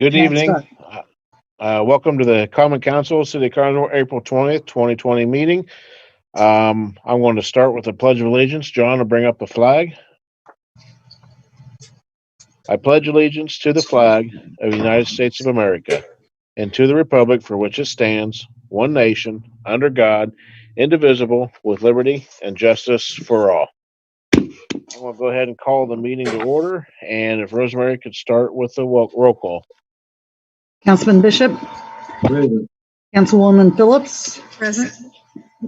Good Can't evening. Welcome to the Common Council, City Council, April 20th, 2020 meeting. I'm going to start with the Pledge of Allegiance. John will bring up the flag. I pledge allegiance to the flag of the United States of America and to the republic for which it stands, one nation, under God, indivisible, with liberty and justice for all. I'm going to go ahead and call the meeting to order, and if Rosemary could start with the roll call. Councilman Bishop. Present. Councilwoman Phillips. Present.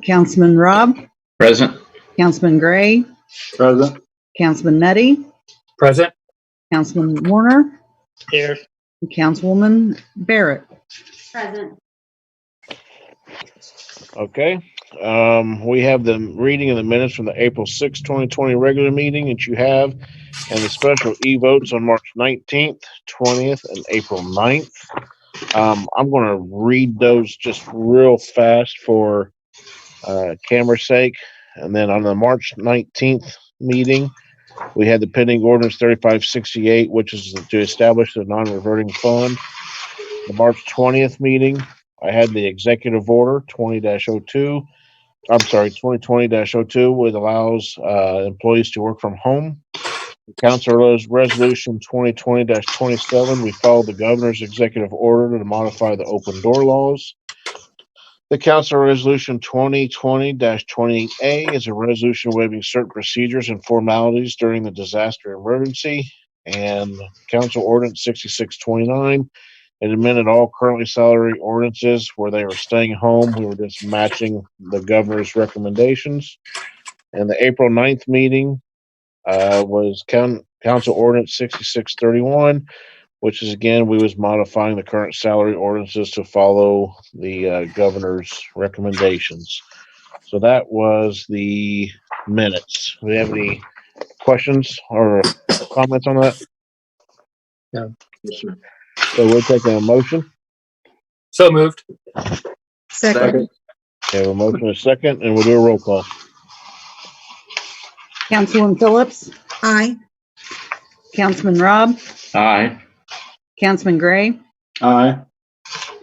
Councilman Robb. Present. Councilman Gray. Present. Councilman Nettie. Present. Councilman Warner. Here. And Councilwoman Barrett. Present. Okay. We have the reading of the minutes from the April 6, 2020 regular meeting that you have, and the special e-votes on March 19th, 20th, and April 9th. I'm going to read those just real fast for camera's sake. And then on the March 19th meeting, we had the pending ordinance 3568, which is to establish the non-reverting fund. The March 20th meeting, I had the executive order 20-02. I'm sorry, 2020-02, which allows employees to work from home. The council resolution 2020-27, we followed the governor's executive order to modify the open door laws. The council resolution 2020-28A is a resolution waiving certain procedures and formalities during the disaster emergency. And council ordinance 6629, it amended all currently salary ordinances where they were staying home. We were just matching the governor's recommendations. And the April 9th meeting was council ordinance 6631, which is, again, we was modifying the current salary ordinances to follow the governor's recommendations. So that was the minutes. Do we have any questions or comments on that? No. Yes, sir. So we're taking a motion. So moved. Second. We have a motion and a second, and we'll do a roll call. Councilwoman Phillips. Aye. Councilman Robb. Aye. Councilman Gray. Aye.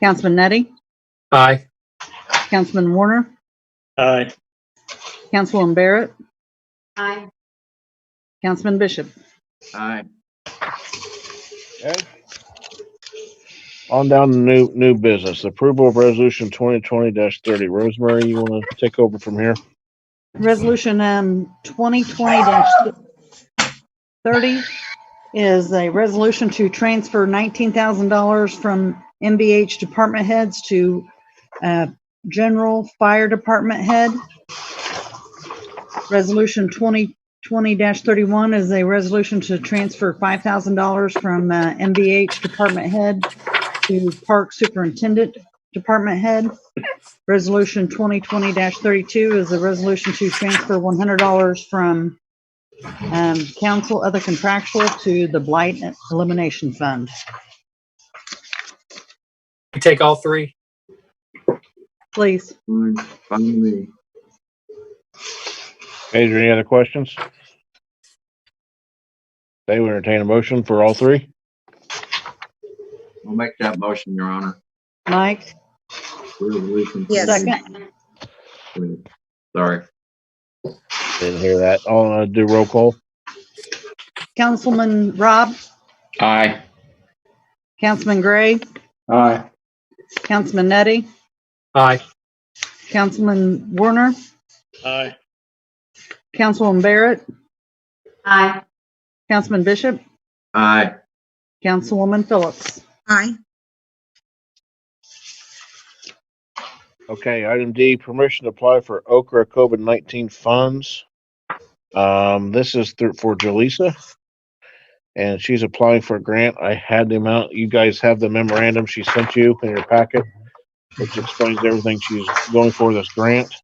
Councilman Nettie. Aye. Councilman Warner. Aye. Councilwoman Barrett. Aye. Councilman Bishop. Aye. Okay. On down to new business. Approval of resolution 2020-30. Rosemary, you want to take over from here? Resolution 2020-30 is a resolution to transfer $19,000 from MBH department heads to general fire department head. Resolution 2020-31 is a resolution to transfer $5,000 from MBH department head to park superintendent department head. Resolution 2020-32 is a resolution to transfer $100 from council other contractual to the blight elimination fund. You take all three? Please. Finally. Okay, is there any other questions? They will entertain a motion for all three. I'll make that motion, Your Honor. Mike. Yes. Second. Sorry. Didn't hear that. I'll do roll call. Councilman Robb. Aye. Councilman Gray. Aye. Councilman Nettie. Aye. Councilman Warner. Aye. Councilwoman Barrett. Aye. Councilman Bishop. Aye. Councilwoman Phillips. Aye. Okay, item D, permission to apply for Okra COVID-19 funds. This is for Jaleesa, and she's applying for a grant. I had the amount. You guys have the memorandum she sent you in your packet, which explains everything she's going for this grant.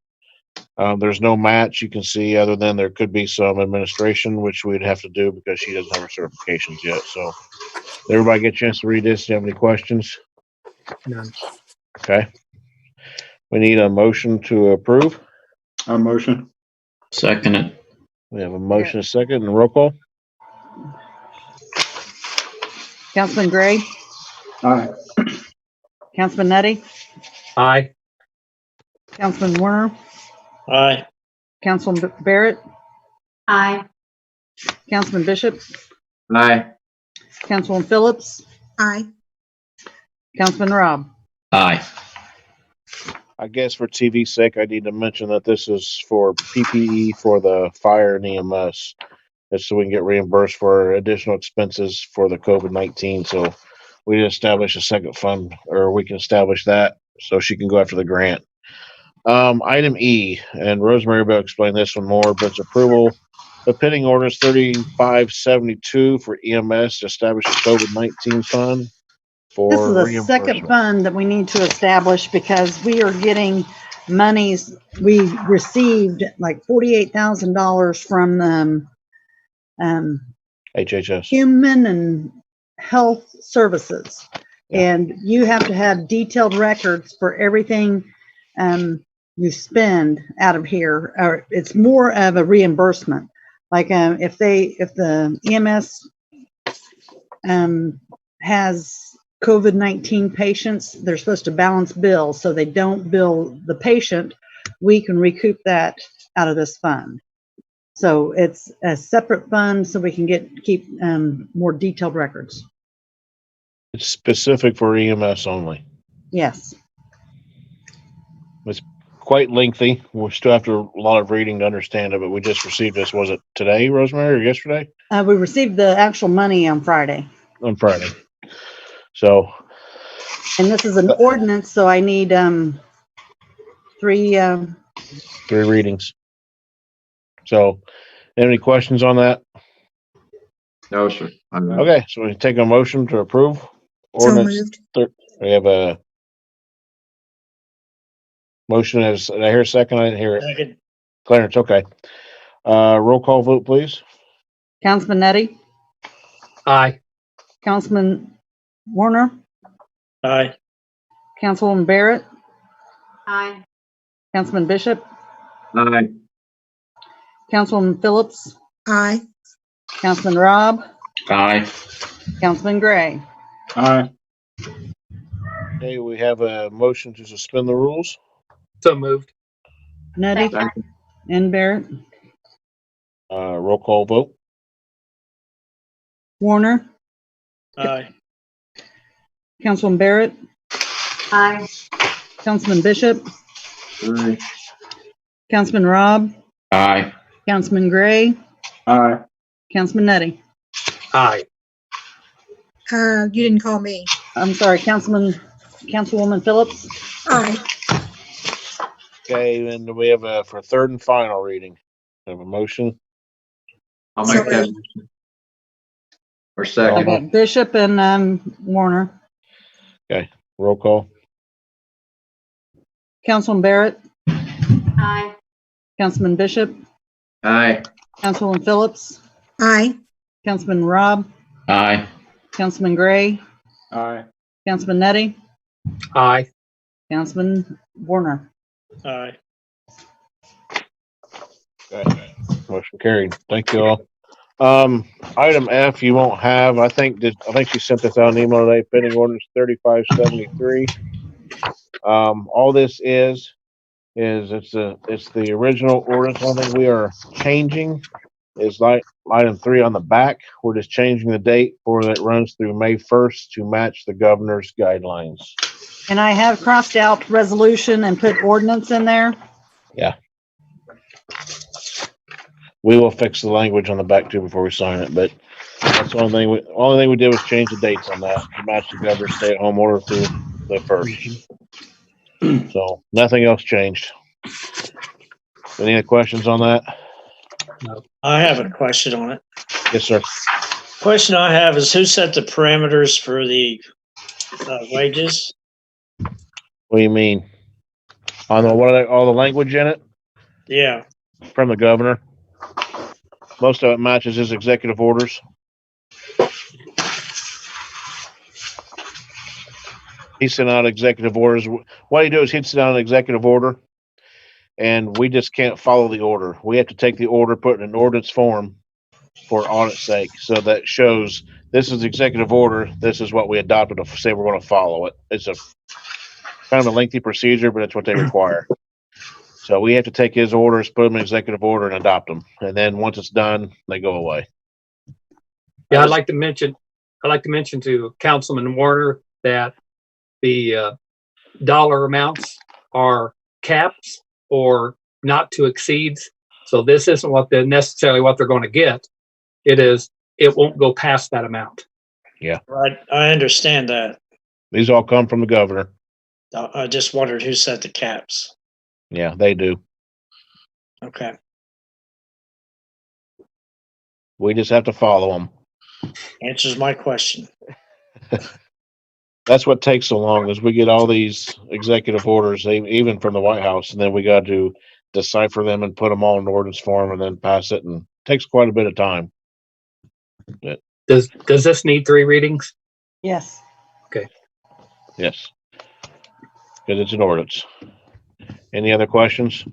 There's no match you can see other than there could be some administration, which we'd have to do because she doesn't have her certifications yet. So everybody get a chance to read this. Do you have any questions? None. Okay. We need a motion to approve. A motion. Second it. We have a motion, a second, and roll call. Councilman Gray. Aye. Councilman Nettie, Aye. Councilman Warner, Aye. Councilman Barrett, Aye. Councilman Bishop, Aye. Councilman Phillips, Aye. Councilman Rob. Aye. I guess for TV's sake, I need to mention that this is for PPE for the fire and EMS. Just so we can get reimbursed for additional expenses for the COVID-19. So we establish a second fund, or we can establish that so she can go after the grant. Item E, and Rosemary will explain this one more, but it's approval of pending orders 3572 for EMS to establish a COVID-19 fund for This is a second reimbursement. fund that we need to establish because we are getting monies. We received like $48,000 from HHS. Human and Health Services. Yeah. And you have to have detailed records for everything you spend out of here. Or it's more of a reimbursement. Like if the EMS has COVID-19 patients, they're supposed to balance bills, so they don't bill the patient. We can recoup that out of this fund. So it's a separate fund so we can keep more detailed records. It's specific for EMS only. Yes. Quite lengthy. We still have to a lot of reading to understand it, but we just received this. Was it today, Rosemary, or yesterday? We received the actual money on Friday. On Friday. So And this is an ordinance, so I need three. 3 readings. So, any questions on that? No, sir. I'm not. Okay, so we take a motion to approve. So Ordinance. moved. We have a motion. Did I hear a second? I didn't hear it. Second. Clarence, okay. Roll call vote, please. Councilman Nettie, Aye. Councilman Warner, Aye. Councilwoman Barrett, Aye. Councilman Bishop, Aye. Councilwoman Phillips, Aye. Councilman Rob, Aye. Councilman Gray. Aye. Okay, we have a motion to suspend the rules. So moved. Nettie Second. and Barrett, Roll call vote. Warner, Aye. Councilman Barrett, Aye. Councilman Bishop, Aye. Councilman Rob, Aye. Councilman Gray, Aye. Councilman Nettie. Aye. You didn't call me. I'm sorry, Councilwoman Phillips. Aye. Okay, and we have for third and final reading. We have a motion. I'll make that Sorry. motion. Or second. Okay, Bishop and Warner. Roll call. Councilman Barrett, Aye. Councilman Bishop, Aye. Councilwoman Phillips, Aye. Councilman Rob, Aye. Councilman Gray, Aye. Councilman Nettie, Aye. Councilman Warner. Aye. Okay. Motion carried. Thank you all. Item F, you won't have. I think she sent this out in email today. Pending orders 3573. All this is it's the original ordinance. One thing we are changing is like item 3 on the back. We're just changing the date for that runs through May 1st to match the governor's guidelines. And I have crossed out resolution and put ordinance in there. We will fix the language on the back too before we sign it, but that's the only thing we did was change the dates on that to match the governor's stay-at-home order through the 1st. So nothing else changed. Any other questions on that? I have a question on it. Yes, sir. Question I have is who set the parameters for the wages? What do you mean? On all the language in it Yeah. from the governor? Most of it matches his executive orders. He sent out executive orders. What he do is he'd send out an executive order, and we just can't follow the order. We have to take the order, put it in an ordinance form, for audit's sake. So that shows this is executive order. This is what we adopted to say we're going to follow it. It's a kind of a lengthy procedure, but it's what they require. So we have to take his orders, put them in executive order, and adopt them. And then once it's done, they go away. Yeah, I'd like to mention to Councilman Warner that the dollar amounts are caps or not to exceeds. So this isn't necessarily what they're going to get. It won't go past that amount. Right, I understand that. These all come from the governor. I just wondered who set the caps. Yeah, they do. Okay. We just have to follow them. Answers my question. That's what takes so long is we get all these executive orders, even from the White House, and then we got to decipher them and put them all in ordinance form and then pass it, and it takes quite a bit of time. Does this need 3 readings? Yes. Yes. Because it's an ordinance. Any other questions?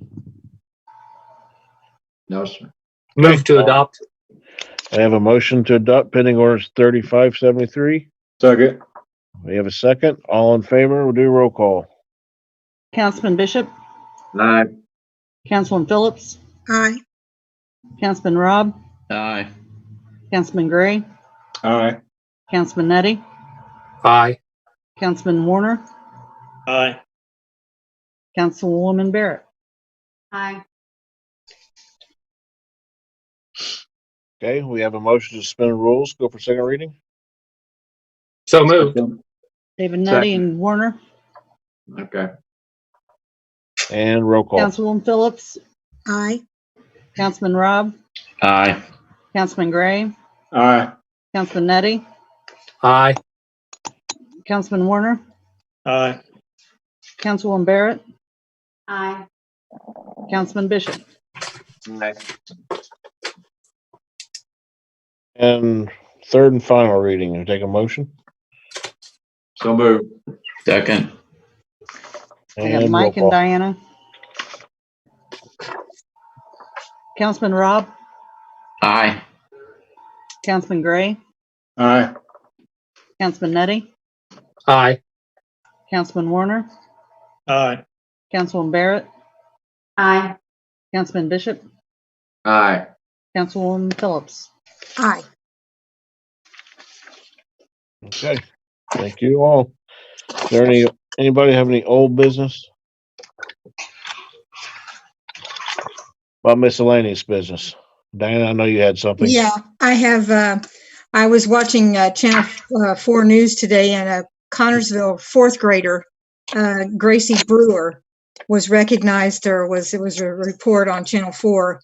No, sir. Move to adopt. I have a motion to adopt pending orders 3573. Second. We have a second. All in favor, we'll do a roll call. Councilman Bishop, Aye. Councilman Phillips, Aye. Councilman Robb, Aye. Councilman Gray, Aye. Councilman Nettie, Aye. Councilman Warner, Aye. Councilwoman Barrett. Aye. Okay, we have a motion to suspend rules. Go for second reading. So moved. David Nettie Second. and Warner, Okay. And roll call. Councilwoman Phillips, Aye. Councilman Robb, Aye. Councilman Gray, Aye. Councilman Nettie, Aye. Councilman Warner, Aye. Councilwoman Barrett, Aye. Councilman Bishop. And third and final reading. You take a motion. So moved. Second. I got And Mike roll and call. Diana. Councilman Robb, Aye. Councilman Gray, Aye. Councilman Nettie, Aye. Councilman Warner, Aye. Councilwoman Barrett, Aye. Councilman Bishop, Aye. Councilwoman Phillips. Aye. Okay. Thank you all. Is there anybody have any old business? About miscellaneous business. Diana, I know you had something. Yeah, I have, I was watching Channel 4 News today, and a Connersville fourth grader, Gracie Brewer, was recognized, it was a report on Channel 4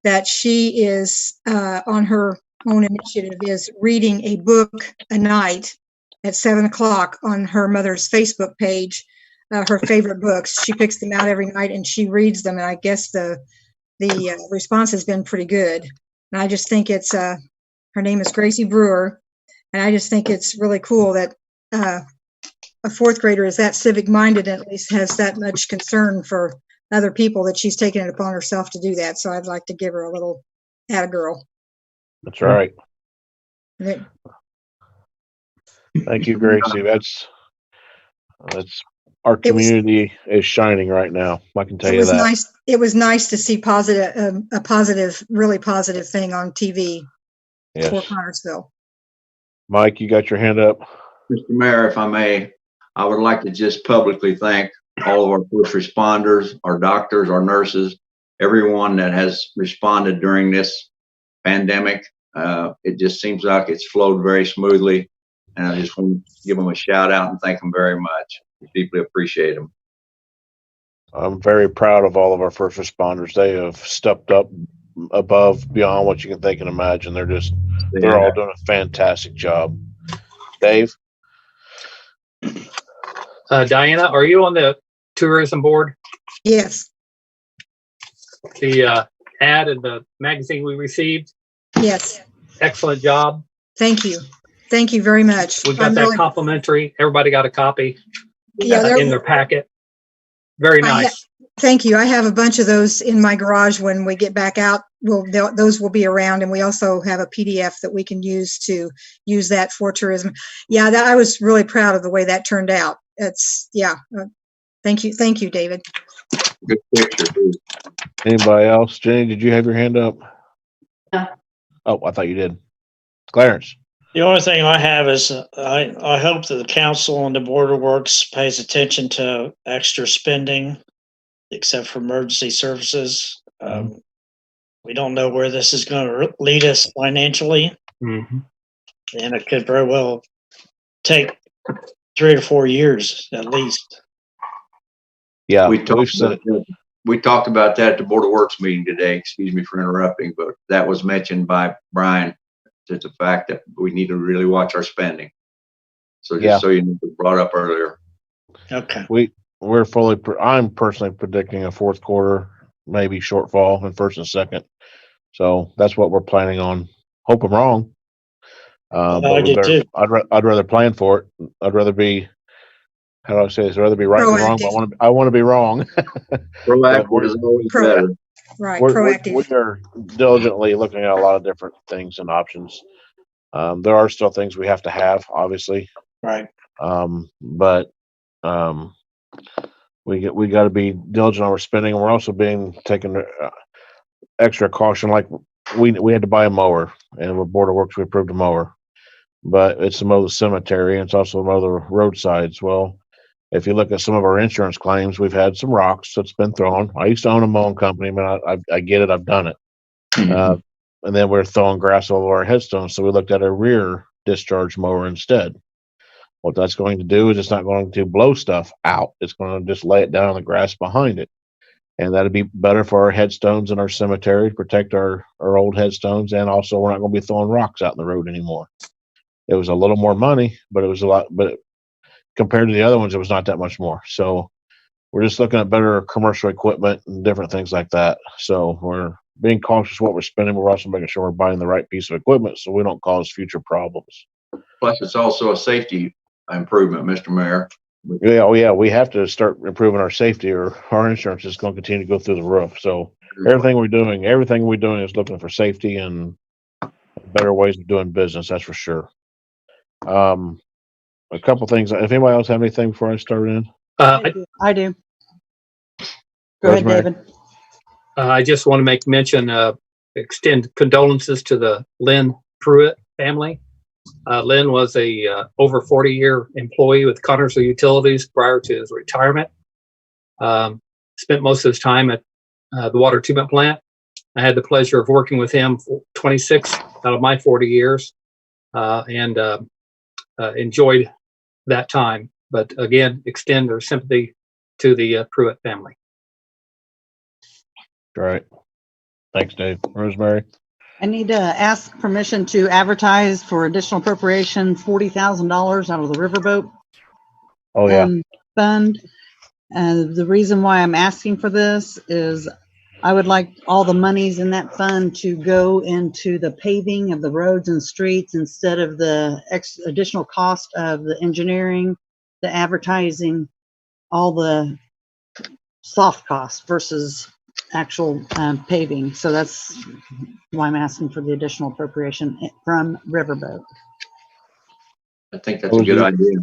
that she is, on her own initiative, is reading a book a night at 7 o'clock on her mother's Facebook page, her favorite books. She picks them out every night and she reads them, and I guess the response has been pretty good. And I just think it's, her name is Gracie Brewer, and I just think it's really cool that a fourth grader is that civic minded and at least has that much concern for other people, that she's taken it upon herself to do that. So I'd like to give her a little attagirl. That's right. It- Thank you, Gracie. That's our It was- community is shining right now. I can tell It you was that. nice. It was nice to see positive, a positive, really positive thing on TV for Yes. Connersville. Mike, you got your hand up. Mr. Mayor, if I may, I would like to just publicly thank all of our first responders, our doctors, our nurses, everyone that has responded during this pandemic. It just seems like it's flowed very smoothly, and I just want to give them a shout out and thank them very much. We deeply appreciate them. I'm very proud of all of our first responders. They have stepped up above, beyond what you can think and imagine. They're all doing a fantastic job. Dave? Diana, are you on the tourism board? Yes, The ad in the magazine we received, yes. excellent job. Thank you. Thank you very much. We got I'm that really- complimentary. Everybody got a copy Yeah, they're- in their packet. Very I ha- nice. Thank you. I have a bunch of those in my garage when we get back out those will be around, and we also have a PDF that we can use to use that for tourism. Yeah, I was really proud of the way that turned out. Thank you, David. Good picture, too. Anybody else? Jenny, did you have your hand up? No. Oh, I thought you did. Clarence. The only thing I have is I hope that the council and the Board of Works pays attention to extra spending, except for emergency services. We don't know where this is going to lead us financially, Mhm. and it could very well take 3 or 4 years at least. Yeah, We we've talked said about that. We talked about that at the Board of Works meeting today. Excuse me for interrupting, but that was mentioned by Brian, to the fact that we need to really watch our spending. So just Yeah. so you know, it was brought up earlier. Okay. we're fully. I'm personally predicting a fourth quarter, maybe shortfall in first and second. So that's what we're planning on. Hope I'm wrong. I But we do better. too. I'd rather plan for it. I'd rather be. How do I say this? I'd rather be right than wrong. But Proactive. I want to be wrong. Proactive is always better. Right, we proactive. are diligently looking at a lot of different things and options. There are still things we have to have, obviously. Right. But we got to be diligent on our spending, and we're also taking extra caution. Like we had to buy a mower, and with Board of Works we approved a mower, but it's to mow the cemetery, and it's also to mow the roadsides. Well, if you look at some of our insurance claims, we've had some rocks that's been thrown. I used to own a mowing company, but I get it. I've done it. And then we're throwing grass all over our headstones, so we looked at a rear discharge mower instead. What that's going to do is it's not going to blow stuff out. It's going to just lay it down on the grass behind it. And that'd be better for our headstones in our cemetery, protect our old headstones, and also we're not going to be throwing rocks out in the road anymore. It was a little more money, but it was a lot, compared to the other ones, it was not that much more. So we're just looking at better commercial equipment and different things like that. So we're being cautious what we're spending. We're also making sure we're buying the right piece of equipment so we don't cause future problems. Plus, it's also a safety improvement, Mr. Mayor. Yeah, oh yeah, we have to start improving our safety, or our insurance is going to continue to go through the roof. So everything we're doing is looking for safety and better ways of doing business. That's for sure. A couple things. If anybody else have anything before I start in, I do. Go ahead, Rosemary. David. I just want to make mention, extend condolences to the Lynn Pruitt family. Lynn was a over 40-year employee with Connersville Utilities prior to his retirement. Spent most of his time at the water treatment plant. I had the pleasure of working with him for 26 out of my 40 years, and enjoyed that time. But again, extend our sympathy to the Pruitt family. all right. Thanks, Dave. Rosemary. I need to ask permission to advertise for additional appropriation, $40,000 out of the riverboat Oh yeah. fund. The reason why I'm asking for this is I would like all the monies in that fund to go into the paving of the roads and streets instead of the additional cost of the engineering, the advertising, all the soft costs versus actual paving. So that's why I'm asking for the additional appropriation from Riverboat. I think that's a good idea.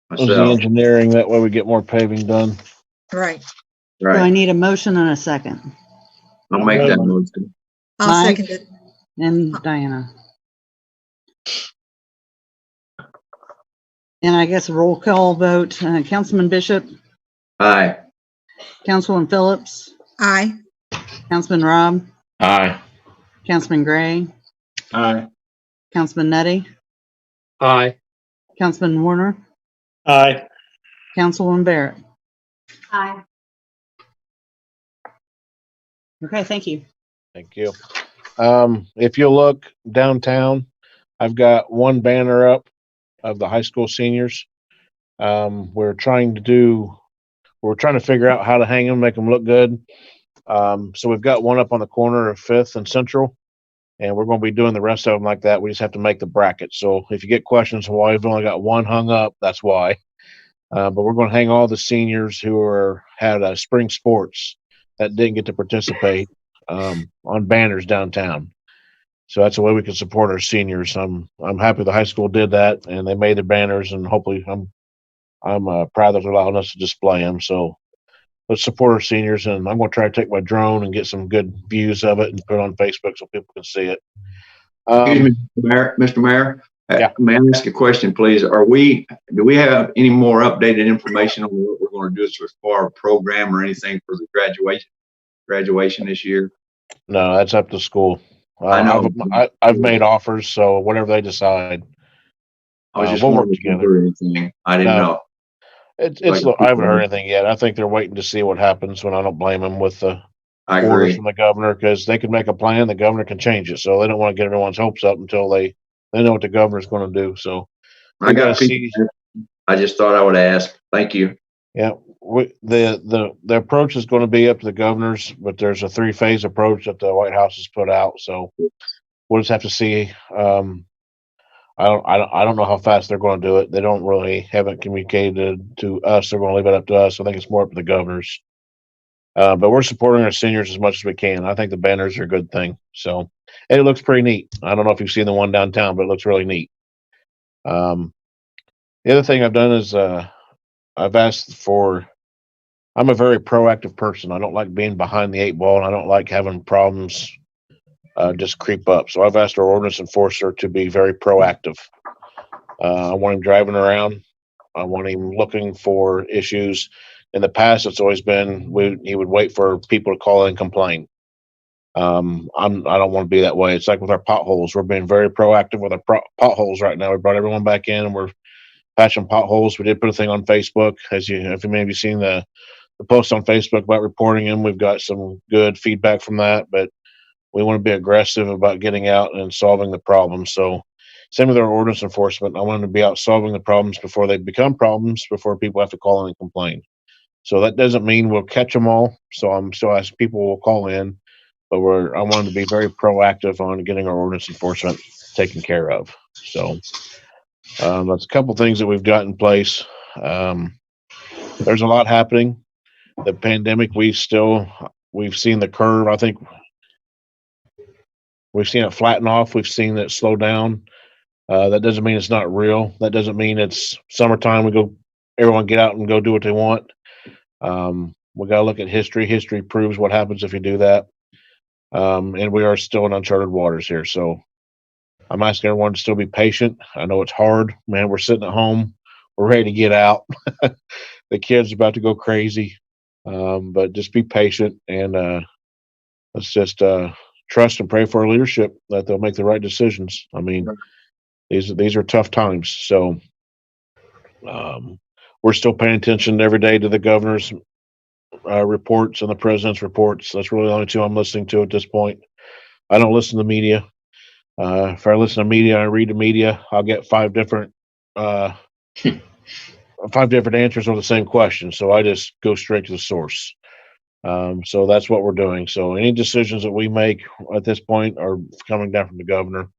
Was the Myself, engineering, that way we get more paving done. Right. So I right. need a motion and a second. I'll make that motion. I'll Mike? second it. And Diana. And I guess a roll call vote, Councilman Bishop, Aye. Councilman Phillips, Aye. Councilman Rob, Aye. Councilman Gray, Aye. Councilman Nutty, Aye. Councilman Warner, Aye. Councilwoman Barrett. Aye. Okay, thank you. Thank you. If you look downtown, I've got one banner up of the high school seniors. We're trying to figure out how to hang them, make them look good. So we've got one up on the corner of 5th and Central, and we're going to be doing the rest of them like that. We just have to make the bracket. So if you get questions why we've only got one hung up, that's why. But we're going to hang all the seniors who had spring sports that didn't get to participate on banners downtown. So that's a way we can support our seniors. I'm happy the high school did that and they made the banners, and hopefully I'm proud that they're allowing us to display them. So let's support our seniors, and I'm going to try to take my drone and get some good views of it and put it on Facebook so people can see it. Excuse me, Mr. Mayor. Yeah. May I ask a question, please? Do we have any more updated information on what we're going to do as far as program or anything for the graduation this year? No, that's up to school. I know. I've made offers, so whatever they decide. I was just we'll work wondering if you together. heard anything. I didn't No. know. I haven't heard anything yet. I think they're waiting to see what happens, when I don't blame them with the I orders agree. from the governor, because they can make a plan, the governor can change it. So they don't want to get everyone's hopes up until they know what the governor's going to do. So I we got gotta see. I just thought I would ask. Thank you. Yeah, the approach is going to be up to the governors, but there's a 3-phase approach that the White House has put out. So we'll just have to see. I don't know how fast they're going to do it. They haven't communicated to us. They're going to leave it up to us. I think it's more up to the governors. But we're supporting our seniors as much as we can. I think the banners are a good thing. So, and it looks pretty neat. I don't know if you've seen the one downtown, but it looks really neat. The other thing I've done is I've asked for. I'm a very proactive person. I don't like being behind the 8 ball, and I don't like having problems just creep up. So I've asked our ordinance enforcer to be very proactive. I want him driving around. I want him looking for issues. In the past, it's always been he would wait for people to call in and complain. I don't want to be that way. It's like with our potholes. We're being very proactive with our potholes right now. We brought everyone back in, and we're patching potholes. We did put a thing on Facebook. If you maybe seen the post on Facebook about reporting them, we've got some good feedback from that. But we want to be aggressive about getting out and solving the problems. So same with our ordinance enforcement. I want to be out solving the problems before they become problems, before people have to call in and complain. So that doesn't mean we'll catch them all. So I'm still asking people will call in, but I want to be very proactive on getting our ordinance enforcement taken care of. So that's a couple things that we've got in place. There's a lot happening. The pandemic, we've seen the curve. I think we've seen it flatten off. We've seen it slow down. That doesn't mean it's not real. That doesn't mean it's summertime. Everyone get out and go do what they want. We got to look at history. History proves what happens if you do that. And we are still in uncharted waters here. So I'm asking everyone to still be patient. I know it's hard, man. We're sitting at home. We're ready to get out. The kids are about to go crazy. But just be patient, and let's just trust and pray for our leadership that they'll make the right decisions. I mean, these are tough times. So we're still paying attention every day to the governor's reports and the president's reports. That's really the only two I'm listening to at this point. I don't listen to media. If I listen to media, I read the media, I'll get 5 different answers on the same question. So I just go straight to the source. So that's what we're doing. So any decisions that we make at this point are coming down from the governor.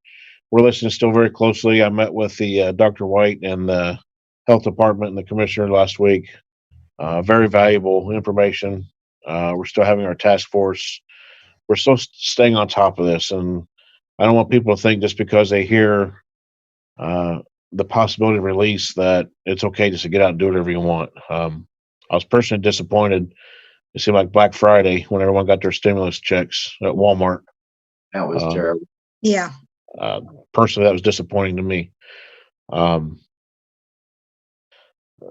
We're listening still very closely. I met with the Dr. White and the health department and the commissioner last week. Very valuable information. We're still having our task force. We're still staying on top of this, and I don't want people to think just because they hear the possibility of release that it's okay just to get out and do whatever you want. I was personally disappointed. It seemed like Black Friday when everyone got their stimulus checks at Walmart. That was terrible. Yeah. Personally, that was disappointing to me.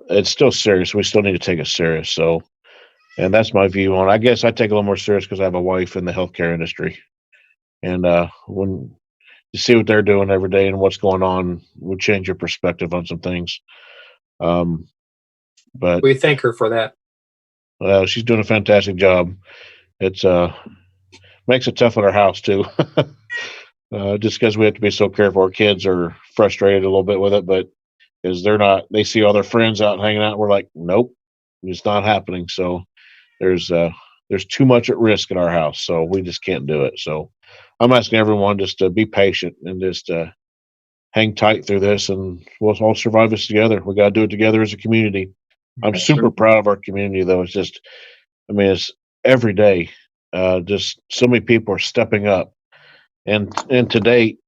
It's still serious. We still need to take it serious. So, and that's my view on it. I guess I take it a little more serious because I have a wife in the healthcare industry. And when you see what they're doing every day and what's going on, will change your perspective on some things. But We thank her for that. she's doing a fantastic job. It's makes it tough at our house too. Just because we have to be so careful. Our kids are frustrated a little bit with it, but because they see all their friends out hanging out. We're like, nope, it's not happening. So there's too much at risk at our house. So we just can't do it. So I'm asking everyone just to be patient and just hang tight through this, and we'll all survive this together. We got to do it together as a community. I'm Yes, super sir. proud of our community, though. It's just, it's every day. Just so many people are stepping up. And to date,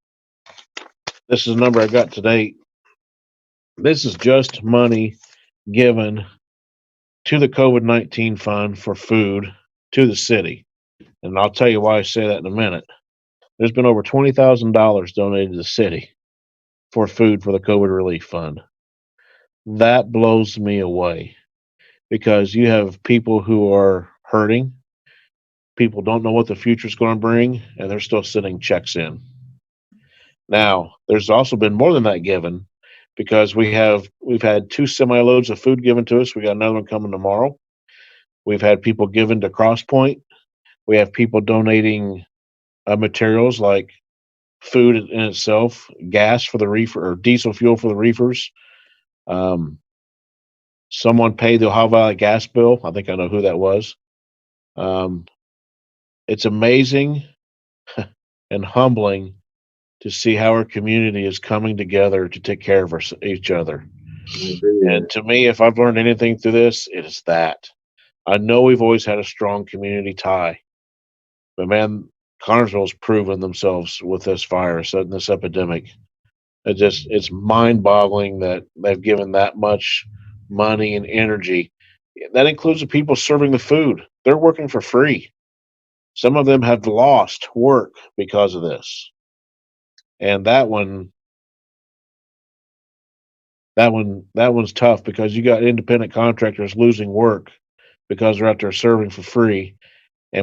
this is the number I got to date. This is just money given to the COVID-19 fund for food to the city. And I'll tell you why I say that in a minute. There's been over $20,000 donated to the city for food for the COVID relief fund. That blows me away because you have people who are hurting. People don't know what the future is going to bring, and they're still sending checks in. Now, there's also been more than that given because we've had 2 semi-loads of food given to us. We got another one coming tomorrow. We've had people given to Cross Point. We have people donating materials like food in itself, gas for the reefer, or diesel fuel for the reefers. Someone paid the Ohio Valley gas bill. I think I know who that was. It's amazing and humbling to see how our community is coming together to take care of each other. And to me, if I've learned anything through this, it is that. I know we've always had a strong community tie, but man, Connersville's proven themselves with this virus and this epidemic. It's mind-boggling that they've given that much money and energy. That includes the people serving the food. They're working for free. Some of them have lost work because of this. And that one's tough because you got independent contractors losing work because they're out there serving for free,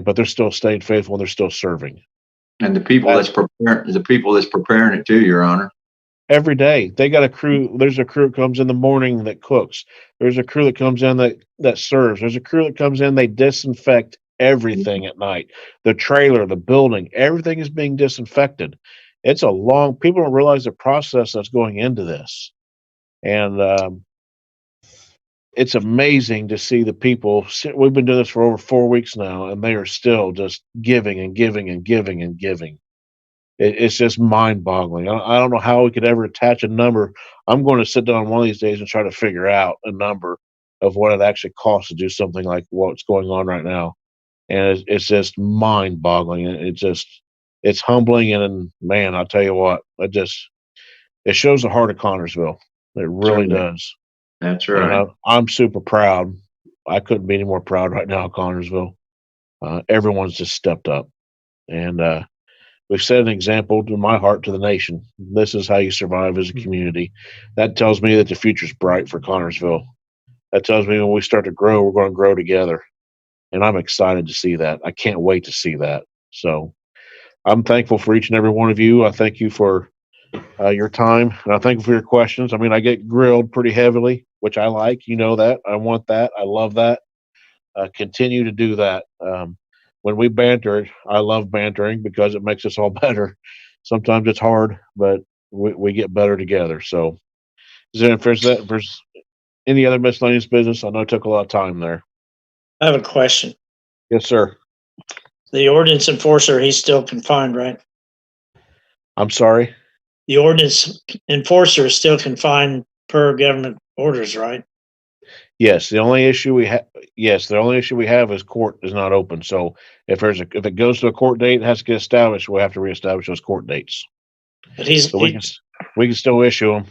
but they're still staying faithful and they're still serving. And the people that's preparing it too, Your Honor. Every day they got a crew. There's a crew that comes in the morning that cooks. There's a crew that comes in that serves. There's a crew that comes in, they disinfect everything at night. The trailer, the building, everything is being disinfected. It's people don't realize the process that's going into this. And it's amazing to see the people. We've been doing this for over 4 weeks now, and they are still just giving and giving and giving and giving. It's just mind-boggling. I don't know how we could ever attach a number. I'm going to sit down one of these days and try to figure out a number of what it actually costs to do something like what's going on right now. And it's just mind-boggling. It's humbling, and man, I'll tell you what, it shows the heart of Connersville. It really does. That's right. And I'm super proud. I couldn't be any more proud right now, Connersville. Everyone's just stepped up, and we've set an example to my heart to the nation. This is how you survive as a community. That tells me that the future's bright for Connersville. That tells me when we start to grow, we're going to grow together. And I'm excited to see that. I can't wait to see that. So I'm thankful for each and every one of you. I thank you for your time, and I thank you for your questions. I mean, I get grilled pretty heavily, which I like. You know that. I want that. I love that. Continue to do that. When we banter, I love bantering because it makes us all better. Sometimes it's hard, but we get better together. So, if there's any other miscellaneous business, I know it took a lot of time there. I have a question. Yes, sir. The ordinance enforcer, he's still confined, right? I'm sorry. The ordinance enforcer is still confined per government orders, right? Yes. The only issue we have is court is not open. So if it goes to a court date, it has to get established. We'll have to reestablish those court dates. But we can still issue them.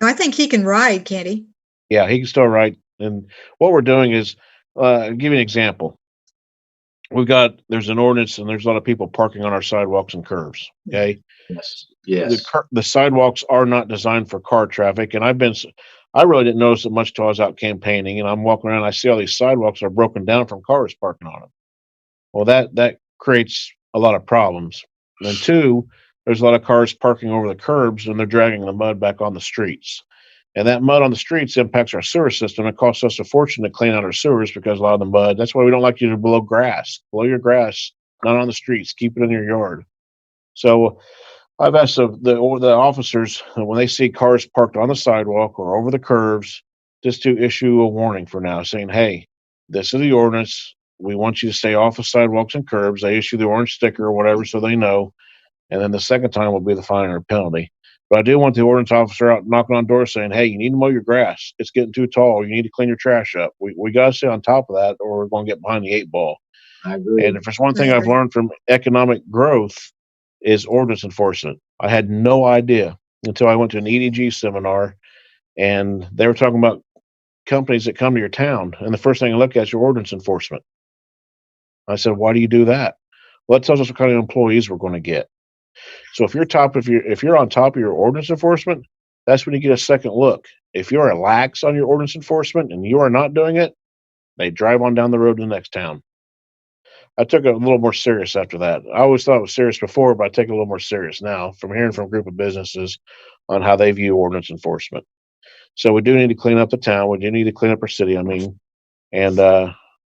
I think he can ride, can't he? Yeah, he can still write. And what we're doing is, I'll give you an example. There's an ordinance, and there's a lot of people parking on our sidewalks and curves. Okay. Yes. The sidewalks are not designed for car traffic. And I really didn't notice it much till I was out campaigning, and I'm walking around, and I see all these sidewalks are broken down from cars parking on them. Well, that creates a lot of problems. And then 2, there's a lot of cars parking over the curbs, and they're dragging the mud back on the streets. And that mud on the streets impacts our sewer system. It costs us a fortune to clean out our sewers because a lot of the mud. That's why we don't like you to blow grass. Blow your grass, not on the streets. Keep it in your yard. So I've asked the officers when they see cars parked on the sidewalk or over the curves, just to issue a warning for now, saying, "Hey, this is the ordinance. We want you to stay off of sidewalks and curbs." They issue the orange sticker or whatever, so they know. And then the second time will be the fine or penalty. But I do want the ordinance officer out knocking on doors saying, "Hey, you need to mow your grass. It's getting too tall. You need to clean your trash up." We got to stay on top of that, or we're going to get behind the 8 ball. I agree. And if there's one thing I I've agree. learned from economic growth is ordinance enforcement. I had no idea until I went to an EDG seminar and they were talking about companies that come to your town. And the first thing I look at is your ordinance enforcement. I said, why do you do that? Well, that tells us what kind of employees we're going to get. So if you're on top of your ordinance enforcement, that's when you get a second look. If you're lax on your ordinance enforcement and you are not doing it, they drive on down the road to the next town. I took it a little more serious after that. I always thought it was serious before, but I take it a little more serious now from hearing from a group of businesses on how they view ordinance enforcement. So we do need to clean up the town. We do need to clean up our city. I mean, and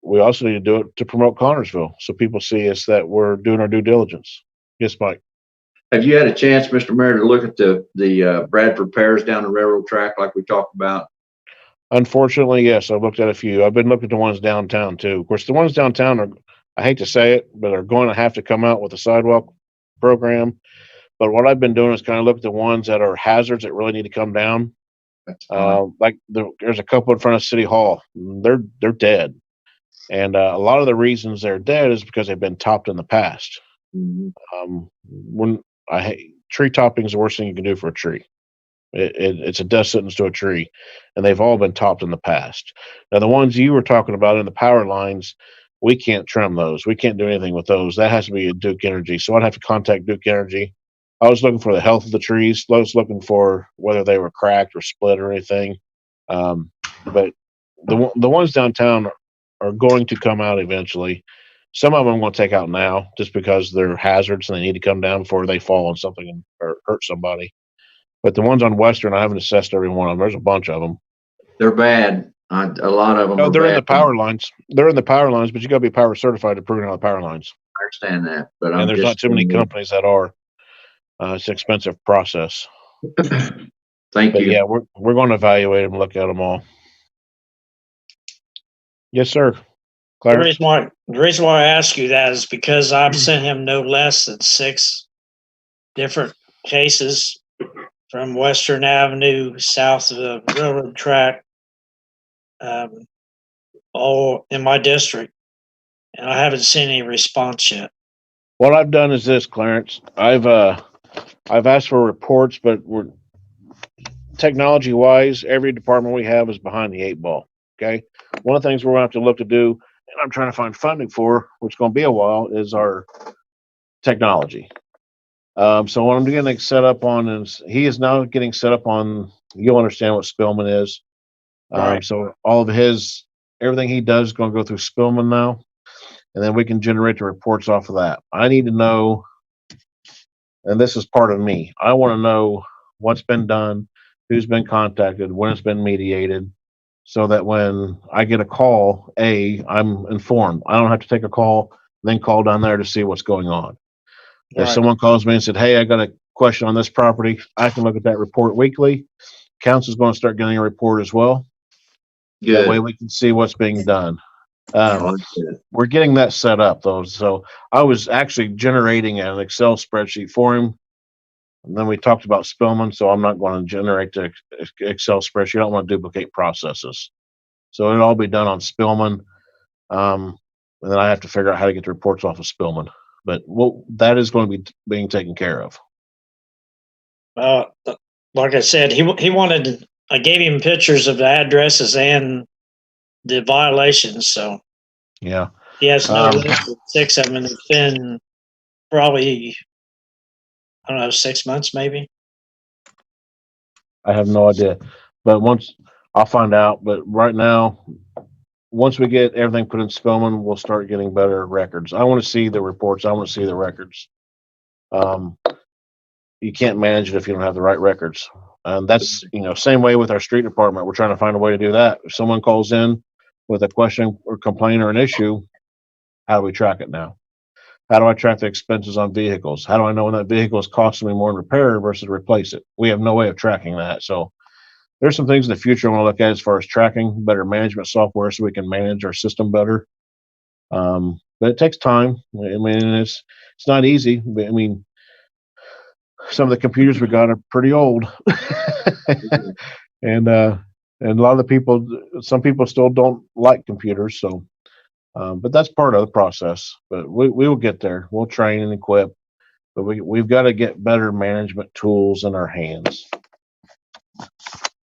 we also need to do it to promote Connersville, so people see us that we're doing our due diligence. Yes, Mike. Have you had a chance, Mr. Mayor, to look at the Bradford Pears down the railroad track like we talked about? Unfortunately, yes, I've looked at a few. I've been looking at the ones downtown too. Of course, the ones downtown are, I hate to say it, but are going to have to come out with a sidewalk program. But what I've been doing is kind of look at the ones that are hazards that really need to come down. That's fine. There's a couple in front of City Hall. They're dead, and a lot of the reasons they're dead is because they've been topped in the past. Mhm. Tree topping is the worst thing you can do for a tree. It's a death sentence to a tree, and they've all been topped in the past. Now, the ones you were talking about in the power lines, we can't trim those. We can't do anything with those. That has to be a Duke Energy. So I'd have to contact Duke Energy. I was looking for the health of the trees. I was looking for whether they were cracked or split or anything. But the ones downtown are going to come out eventually. Some of them I'm going to take out now just because they're hazards and they need to come down before they fall on something or hurt somebody. But the ones on Western, I haven't assessed every one of them. There's a bunch of them. They're bad. A lot of them No, are they're in the bad. power lines. They're in the power lines, but you got to be power certified to prune out the power lines. I understand that, but And I'm there's not just too many companies that are. It's an expensive process. Thank But you. yeah, we're going to evaluate them, look at them all. Yes, sir. The Clarence. reason why I ask you that is because I've sent him no less than 6 different cases from Western Avenue south of the railroad track, all in my district, and I haven't seen any response yet. What I've done is this, Clarence. I've asked for reports, but we're technology wise, every department we have is behind the 8 ball. Okay. One of the things we're going to have to look to do, and I'm trying to find funding for, which is going to be a while, is our technology. So what I'm getting set up on is he is now getting set up on. You'll understand what Spillman is. Right. So all of everything he does is going to go through Spillman now, and then we can generate the reports off of that. I need to know, and this is part of me. I want to know what's been done, who's been contacted, when it's been mediated, so that when I get a call, I'm informed. I don't have to take a call, then call down there to see what's going on. If Right. someone calls me and said, "Hey, I got a question on this property," I can look at that report weekly. Council's going to start getting a report as well. That way Good. we can see what's being done. I like that. We're getting that set up though. So I was actually generating an Excel spreadsheet for him. And then we talked about Spillman, so I'm not going to generate the Excel spreadsheet. I don't want to duplicate processes. So it'll all be done on Spillman. And then I have to figure out how to get the reports off of Spillman. But that is going to be being taken care of. Like I said, he wanted. I gave him pictures of the addresses and the violations, so Yeah. he has no less than 6 of them. And it's been probably, I don't know, 6 months maybe. I have no idea. But once I'll find out. But right now, once we get everything put in Spillman, we'll start getting better records. I want to see the reports. I want to see the records. You can't manage it if you don't have the right records. And that's, same way with our street department. We're trying to find a way to do that. If someone calls in with a question or complaint or an issue, how do we track it now? How do I track the expenses on vehicles? How do I know when that vehicle is costing me more in repair versus replace it? We have no way of tracking that. So there's some things in the future I want to look at as far as tracking, better management software so we can manage our system better. But it takes time. I mean, it's not easy. But, I mean, some of the computers we got are pretty old. And a lot of the people, some people still don't like computers. So But that's part of the process. But we will get there. We'll train and equip. But we've got to get better management tools in our hands.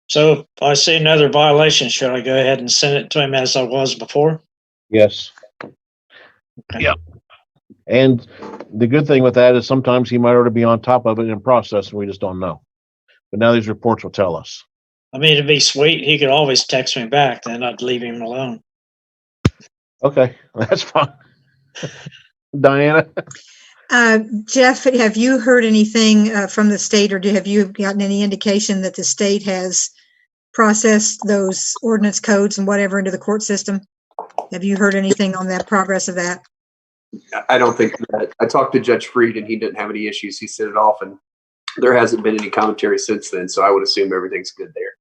So if I see another violation, should I go ahead and send it to him as I was before? Yes. Okay. Yep. And the good thing with that is sometimes he might already be on top of it in process and we just don't know. But now these reports will tell us. I mean, it'd be sweet. He could always text me back, then I'd leave him alone. Okay, that's fine. Diana? Jeff, have you heard anything from the state, or have you gotten any indication that the state has processed those ordinance codes and whatever into the court system? Have you heard anything on that progress of that? I don't think that. I talked to Judge Freed and he didn't have any issues. He sent it off and there hasn't been any commentary since then. So I would assume everything's good there.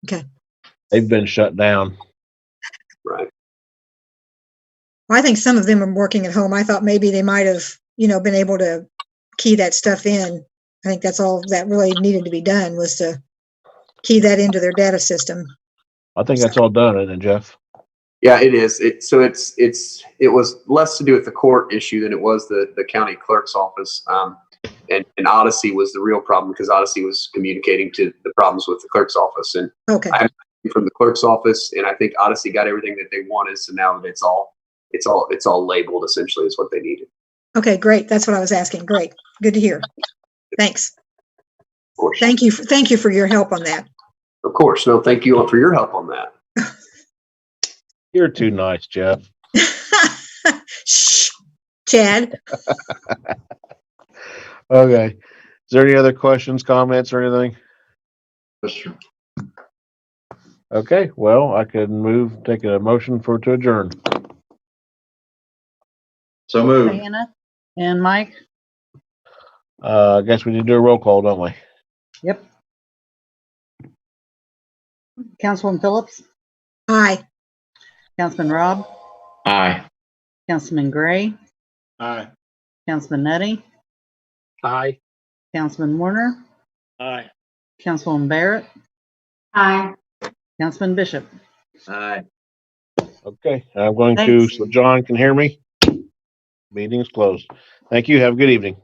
Okay. They've been shut down. Right. Well, I think some of them are working at home. I thought maybe they might have, been able to key that stuff in. I think that's all that really needed to be done, was to key that into their data system. I think that's all done, isn't it, Jeff? Yeah, it is. It was less to do with the court issue than it was the county clerk's office. And Odyssey was the real problem because Odyssey was communicating to the problems with the clerk's office. And Okay. I'm from the clerk's office, and I think Odyssey got everything that they wanted. So now that it's all labeled essentially is what they needed. Okay, great. That's what I was asking. Great. Good to hear. Thanks. Of course. Thank you for your help on that. Of course. No, thank you all for your help on that. You're too nice, Jeff. Shh, Chad. Okay. Is there any other questions, comments, or anything? Okay, well, I could take a motion to adjourn. So moved. Diana and Mike? I guess we need to do a roll call, don't we? Yep. Councilwoman Phillips? Aye. Councilman Robb? Aye. Councilman Gray? Aye. Councilman Nutty? Aye. Councilman Warner? Aye. Councilwoman Barrett? Aye. Councilman Bishop? Aye. Okay, I'm going Thanks. so John can hear me. Meeting is closed. Thank you. Have a good evening.